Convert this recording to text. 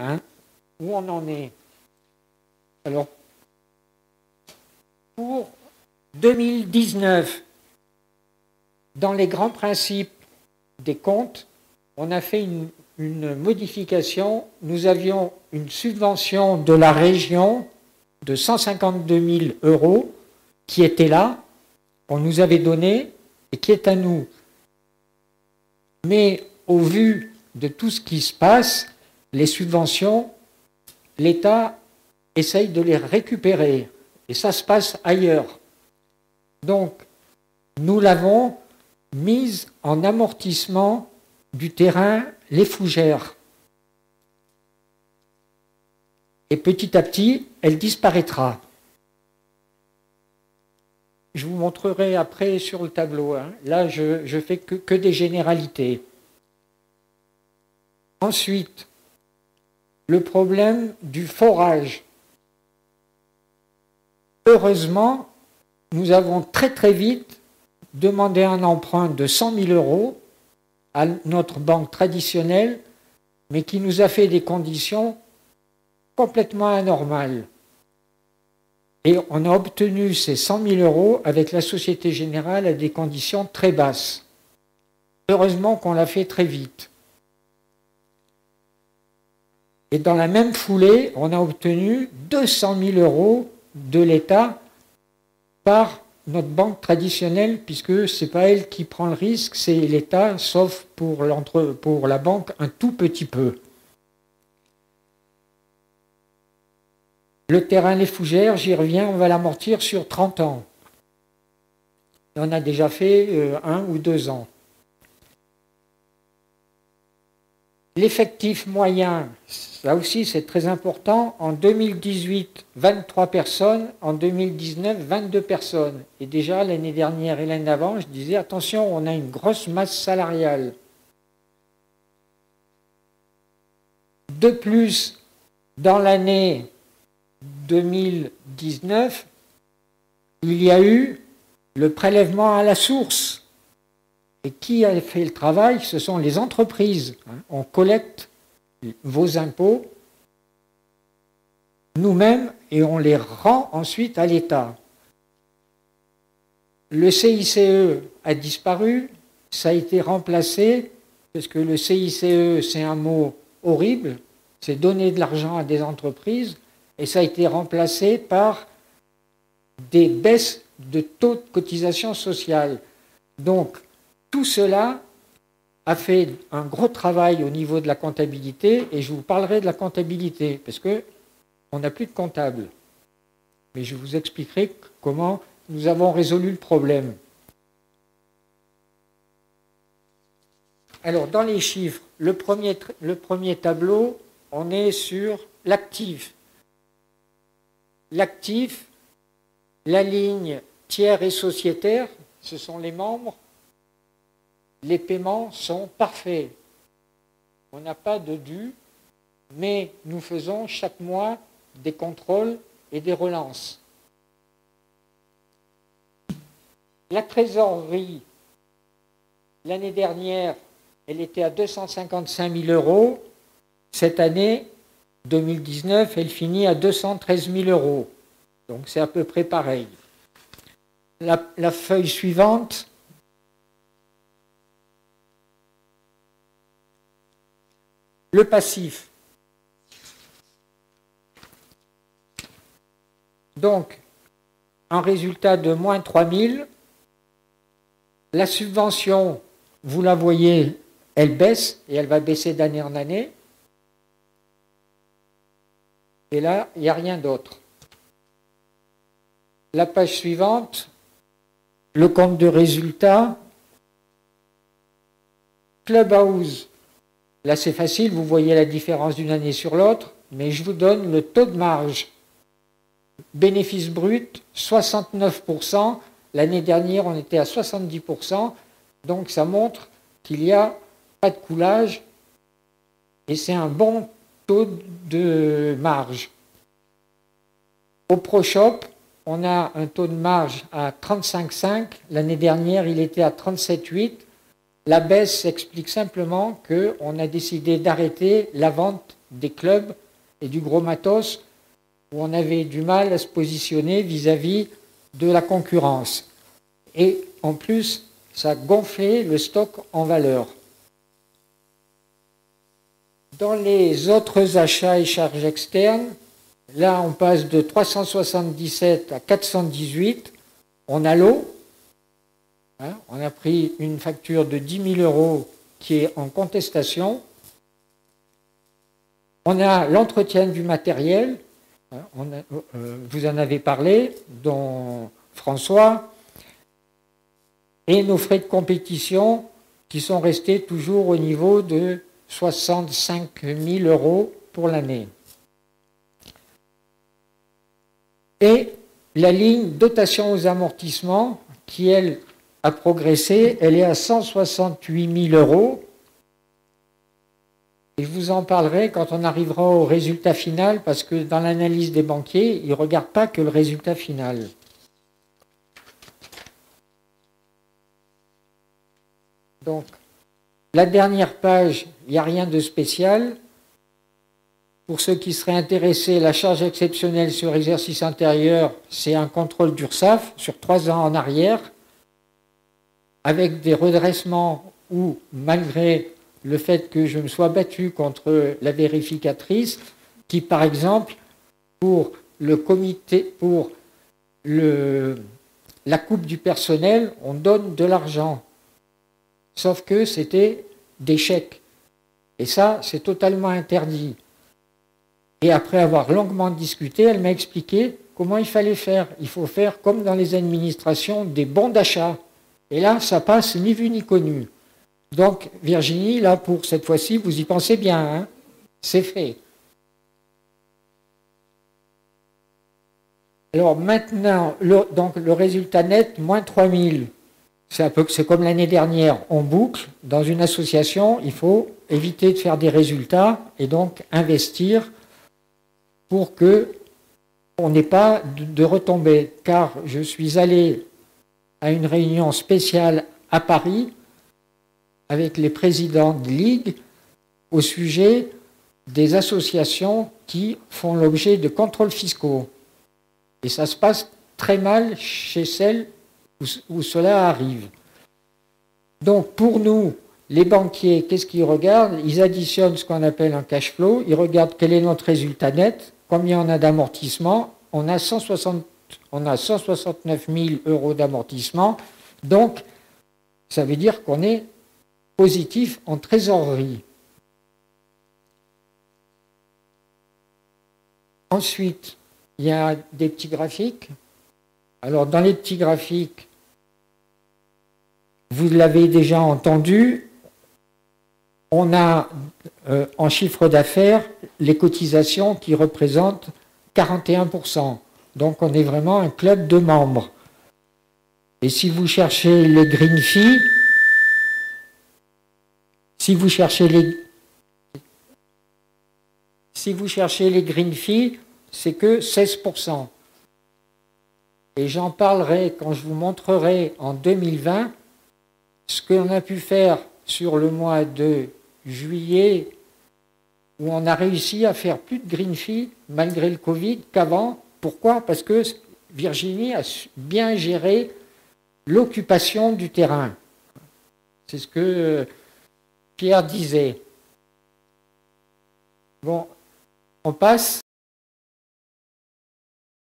hein, où on en est. Alors, pour 2019, dans les grands principes des comptes, on a fait une modification. Nous avions une subvention de la région de 152 000 € qui était là, qu'on nous avait donné et qui est à nous. Mais au vu de tout ce qui se passe, les subventions, l'État essaye de les récupérer. Et ça se passe ailleurs. Donc, nous l'avons mise en amortissement du terrain Les Fougères. Et petit à petit, elle disparaîtra. Je vous montrerai après sur le tableau. Hein. Là, je fais que des généralités. Ensuite, le problème du forage. Heureusement, nous avons très très vite demandé un emprunt de 100 000 € à notre banque traditionnelle, mais qui nous a fait des conditions complètement anormales. Et on a obtenu ces 100 000 € avec la Société Générale à des conditions très basses. Heureusement qu'on l'a fait très vite. Et dans la même foulée, on a obtenu 200 000 € de l'État par notre banque traditionnelle, puisque ce n'est pas elle qui prend le risque, c'est l'État, sauf pour la banque un tout petit peu. Le terrain Les Fougères, j'y reviens, on va l'amortir sur 30 ans. Et on a déjà fait 1 ou 2 ans. L'effectif moyen, ça aussi c'est très important. En 2018, 23 personnes. En 2019, 22 personnes. Et déjà l'année dernière et l'année d'avant, je disais attention, on a une grosse masse salariale. De plus, dans l'année 2019, il y a eu le prélèvement à la source. Et qui a fait le travail? Ce sont les entreprises. On collecte vos impôts nous-mêmes et on les rend ensuite à l'État. Le CICE a disparu, ça a été remplacé, parce que le CICE, c'est un mot horrible, c'est donner de l'argent à des entreprises, et ça a été remplacé par des baisses de taux de cotisation sociale. Donc, tout cela a fait un gros travail au niveau de la comptabilité, et je vous parlerai de la comptabilité, parce qu'on n'a plus de comptable. Mais je vous expliquerai comment nous avons résolu le problème. Alors, dans les chiffres, le premier tableau, on est sur l'actif. L'actif, la ligne tiers et sociétaire, ce sont les membres. Les paiements sont parfaits. On n'a pas de dû, mais nous faisons chaque mois des contrôles et des relances. La trésorerie, l'année dernière, elle était à 255 000 €. Cette année, 2019, elle finit à 213 000 €. Donc c'est à peu près pareil. La feuille suivante. Le passif. Donc, un résultat de moins 3 000. La subvention, vous la voyez, elle baisse et elle va baisser d'année en année. Et là, il n'y a rien d'autre. La page suivante, le compte de résultat. Clubhouse. Là, c'est facile, vous voyez la différence d'une année sur l'autre, mais je vous donne le taux de marge. Bénéfice brut, 69%. L'année dernière, on était à 70%. Donc, ça montre qu'il n'y a pas de coulage et c'est un bon taux de marge. Au ProShop, on a un taux de marge à 35,5. L'année dernière, il était à 37,8. La baisse s'explique simplement qu'on a décidé d'arrêter la vente des clubs et du gros matos, où on avait du mal à se positionner vis-à-vis de la concurrence. Et en plus, ça gonflait le stock en valeur. Dans les autres achats et charges externes, là on passe de 377 à 418. On a l'eau. On a pris une facture de 10 000 euros qui est en contestation. On a l'entretien du matériel. Vous en avez parlé, dont François. Et nos frais de compétition qui sont restés toujours au niveau de 65 000 euros pour l'année. Et la ligne dotation aux amortissements, qui elle a progressé, elle est à 168 000 euros. Et je vous en parlerai quand on arrivera au résultat final, parce que dans l'analyse des banquiers, ils ne regardent pas que le résultat final. Donc, la dernière page, il n'y a rien de spécial. Pour ceux qui seraient intéressés, la charge exceptionnelle sur exercice antérieur, c'est un contrôle d'URSSAF sur 3 ans en arrière, avec des redressements où, malgré le fait que je me sois battu contre la vérificatrice, qui, par exemple, pour le comité, pour la coupe du personnel, on donne de l'argent. Sauf que c'était des chèques. Et ça, c'est totalement interdit. Et après avoir longuement discuté, elle m'a expliqué comment il fallait faire. Il faut faire comme dans les administrations, des bons d'achat. Et là, ça passe ni vu ni connu. Donc, Virginie, là, pour cette fois-ci, vous y pensez bien, hein, c'est fait. Alors maintenant, le résultat net, moins 3 000. C'est comme l'année dernière, on boucle. Dans une association, il faut éviter de faire des résultats et donc investir pour qu'on n'ait pas de retombées. Car je suis allé à une réunion spéciale à Paris avec les présidents de ligue au sujet des associations qui font l'objet de contrôles fiscaux. Et ça se passe très mal chez celles où cela arrive. Donc pour nous, les banquiers, qu'est-ce qu'ils regardent? Ils additionnent ce qu'on appelle un cash flow, ils regardent quel est notre résultat net, combien on a d'amortissement, on a 169 000 euros d'amortissement, donc ça veut dire qu'on est positif en trésorerie. Ensuite, il y a des petits graphiques. Alors, dans les petits graphiques, vous l'avez déjà entendu, on a en chiffre d'affaires les cotisations qui représentent 41%. Donc, on est vraiment un club de membres. Et si vous cherchez les green fees, si vous cherchez les green fees, c'est que 16%. Et j'en parlerai quand je vous montrerai en 2020 ce qu'on a pu faire sur le mois de juillet, où on a réussi à faire plus de green fees malgré le Covid qu'avant. Pourquoi? Parce que Virginie a bien géré l'occupation du terrain. C'est ce que Pierre disait. Bon, on passe